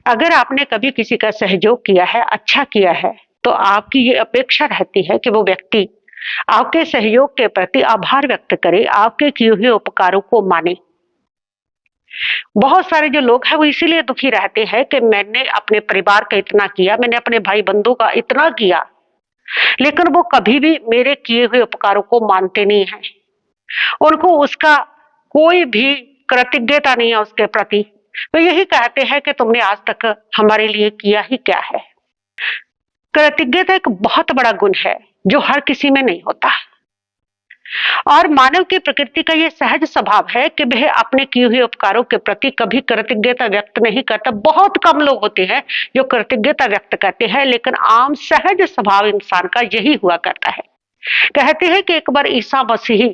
अगर आपने कभी किसी का सहयोग किया है, अच्छा किया है, तो आपकी ये अपेक्षा रहती है कि वो व्यक्ति आपके सहयोग के प्रति आभार व्यक्त करे, आपके किए हुए उपकारों को माने। बहुत सारे जो लोग हैं वो इसीलिए दुखी रहते हैं कि मैंने अपने परिवार का इतना किया, मैंने अपने भाई-बंधु का इतना किया, लेकिन वो कभी भी मेरे किए हुए उपकारों को मानते नहीं हैं। उनको उसका कोई भी कृतज्ञता नहीं है उसके प्रति। वो यही कहते हैं कि तुमने आज तक हमारे लिए किया ही क्या है। कृतज्ञता एक बहुत बड़ा गुण है जो हर किसी में नहीं होता और मानव की प्रकृति का ये सहज स्वभाव है कि वह अपने किए हुए उपकारों के प्रति कभी कृतज्ञता व्यक्त नहीं करता। बहुत कम लोग होते हैं जो कृतज्ञता व्यक्त करते हैं, लेकिन आम सहज स्वभाव इंसान का यही हुआ करता है। कहते हैं कि एक बार ईसा मसीह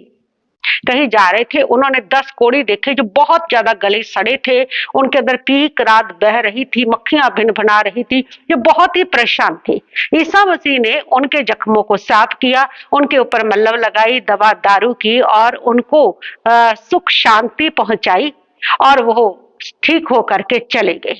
कहीं जा रहे थे, उन्होंने 10 कोढ़ी देखे जो बहुत ज्यादा गले सड़े थे, उनके अंदर पीक रात बह रही थी, मक्खियां भिन-भिना रही थी, जो बहुत ही परेशान थे। ईसा मसीह ने उनके जख्मों को साफ किया, उनके ऊपर मल्लम लगाई, दवा दारू की और उनको सुख शांति पहुंचाई और वो ठीक होकर के चले गए।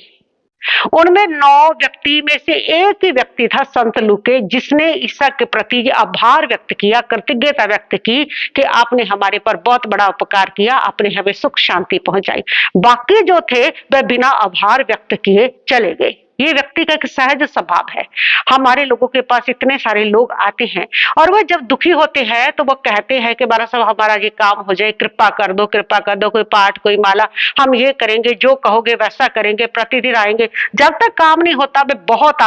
उनमें 9 व्यक्ति में से एक ही व्यक्ति था संत लूके, जिसने ईसा के प्रति आभार व्यक्त किया, कृतज्ञता व्यक्त की कि आपने हमारे पर बहुत बड़ा उपकार किया, आपने हमें सुख शांति पहुंचाई। बाकी जो थे वह बिना आभार व्यक्त किए चले गए। ये व्यक्ति का एक सहज स्वभाव है। हमारे लोगों के पास इतने सारे लोग आते हैं और वह जब दुखी होते हैं तो वो कहते हैं कि महाराज साहब हमारा ये काम हो जाए, कृपा कर दो, कृपा कर दो, कोई पाठ कोई माला, हम ये करेंगे, जो कहोगे वैसा करेंगे, प्रतिदिन आएंगे। जब तक काम नहीं होता वे बहुत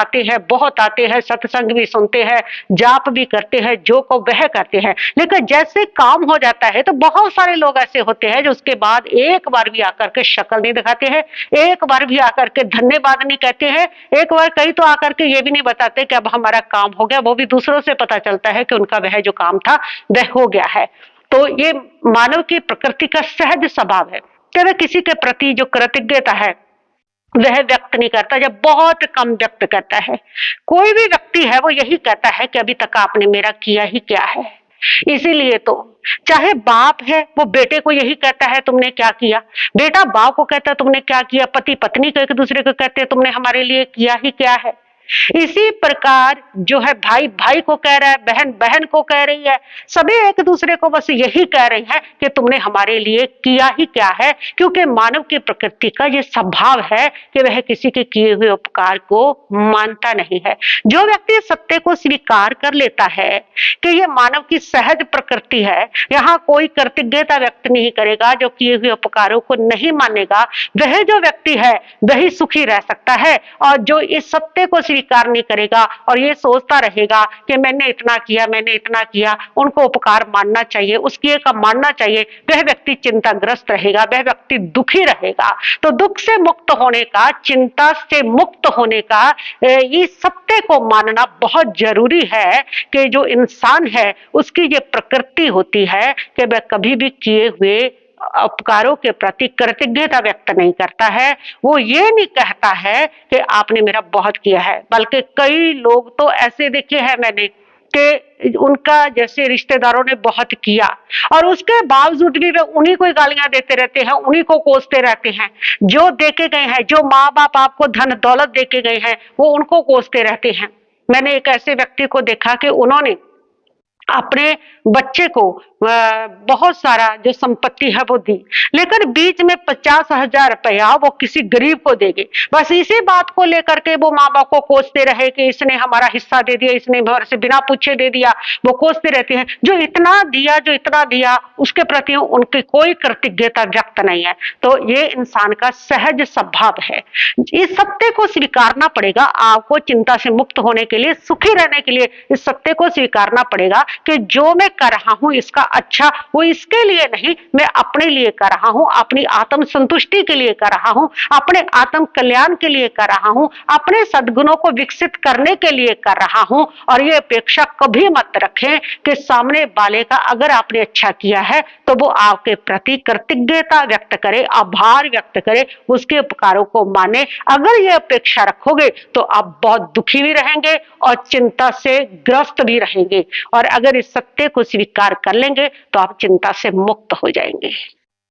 आते हैं, सत्संग भी सुनते हैं, जाप भी करते हैं, जो को वह करते हैं। लेकिन जैसे काम हो जाता है तो बहुत सारे लोग ऐसे होते हैं जो उसके बाद एक बार भी आकर के शक्ल नहीं दिखाते हैं, एक बार भी आकर के धन्यवाद नहीं कहते हैं, एक बार कई तो आकर के ये भी नहीं बताते कि अब हमारा काम हो गया। वो भी दूसरों से पता चलता है कि उनका वह जो काम था वह हो गया है। तो ये मानव की प्रकृति का सहज स्वभाव है कि वह किसी के प्रति जो कृतज्ञता है वह व्यक्त नहीं करता, जब बहुत कम व्यक्त करता है। कोई भी व्यक्ति है वो यही कहता है कि अभी तक आपने मेरा किया ही क्या है। इसीलिए तो चाहे बाप है वो बेटे को यही कहता है तुमने क्या किया, बेटा बाप को कहता है तुमने क्या किया, पति पत्नी को एक दूसरे को कहते हैं तुमने हमारे लिए किया ही क्या है। इसी प्रकार जो है भाई भाई को कह रहा है, बहन बहन को कह रही है, सभी एक दूसरे को बस यही कह रही है कि तुमने हमारे लिए किया ही क्या है। क्योंकि मानव की प्रकृति का ये स्वभाव है कि वह किसी के किए हुए उपकार को मानता नहीं है। जो व्यक्ति सत्य को स्वीकार कर लेता है कि ये मानव की सहज प्रकृति है, यहाँ कोई कृतज्ञता व्यक्त नहीं करेगा, जो किए हुए उपकारों को नहीं मानेगा, वह जो व्यक्ति है वही सुखी रह सकता है। और जो इस सत्य को स्वीकार नहीं करेगा और ये सोचता रहेगा कि मैंने इतना किया, उनको उपकार मानना चाहिए, उसकी का मानना चाहिए, वह व्यक्ति चिंताग्रस्त रहेगा, वह व्यक्ति दुखी रहेगा। तो दुख से मुक्त होने का, चिंता से मुक्त होने का इस सत्य को मानना बहुत जरूरी है कि जो इंसान है उसकी ये प्रकृति होती है कि वह कभी भी किए हुए उपकारों के प्रति कृतज्ञता व्यक्त नहीं करता है। वो ये नहीं कहता है कि आपने मेरा बहुत किया है, बल्कि कई लोग तो ऐसे देखे हैं मैंने कि उनका जैसे रिश्तेदारों ने बहुत किया और उसके बावजूद भी वे उन्हीं को गालियां देते रहते हैं, उन्हीं को कोसते रहते हैं। जो देके गए हैं, जो माँ बाप आपको धन दौलत देके गए हैं, वो उनको कोसते रहते हैं। मैंने एक ऐसे व्यक्ति को देखा कि उन्होंने अपने बच्चे को बहुत सारा जो संपत्ति है वो दी, लेकिन बीच में 50,000 रुपया वो किसी गरीब को देंगे। बस इसी बात को लेकर के वो माँ बाप को कोसते रहे कि इसने हमारा हिस्सा दे दिया, इसने हमारे से बिना पूछे दे दिया। वो कोसते रहते हैं जो इतना दिया उसके प्रति उनकी कोई कृतज्ञता व्यक्त नहीं है। तो ये इंसान का सहज स्वभाव है। इस सत्य को स्वीकारना पड़ेगा आपको, चिंता से मुक्त होने के लिए, सुखी रहने के लिए इस सत्य को स्वीकारना पड़ेगा कि जो मैं कर रहा हूं इसका अच्छा वो इसके लिए नहीं, मैं अपने लिए कर रहा हूं, अपनी आत्म संतुष्टि के लिए कर रहा हूं, अपने आत्म कल्याण के लिए कर रहा हूं, अपने सद्गुणों को विकसित करने के लिए कर रहा हूं। और ये अपेक्षा कभी मत रखें कि सामने वाले का अगर आपने अच्छा किया है तो वो आपके प्रति कृतज्ञता व्यक्त करे, आभार व्यक्त करे, उसके उपकारों को माने। अगर ये अपेक्षा रखोगे तो आप बहुत दुखी भी रहेंगे और चिंता से ग्रस्त भी रहेंगे। और अगर इस सत्य को स्वीकार कर लेंगे तो आप चिंता से मुक्त हो जाएंगे।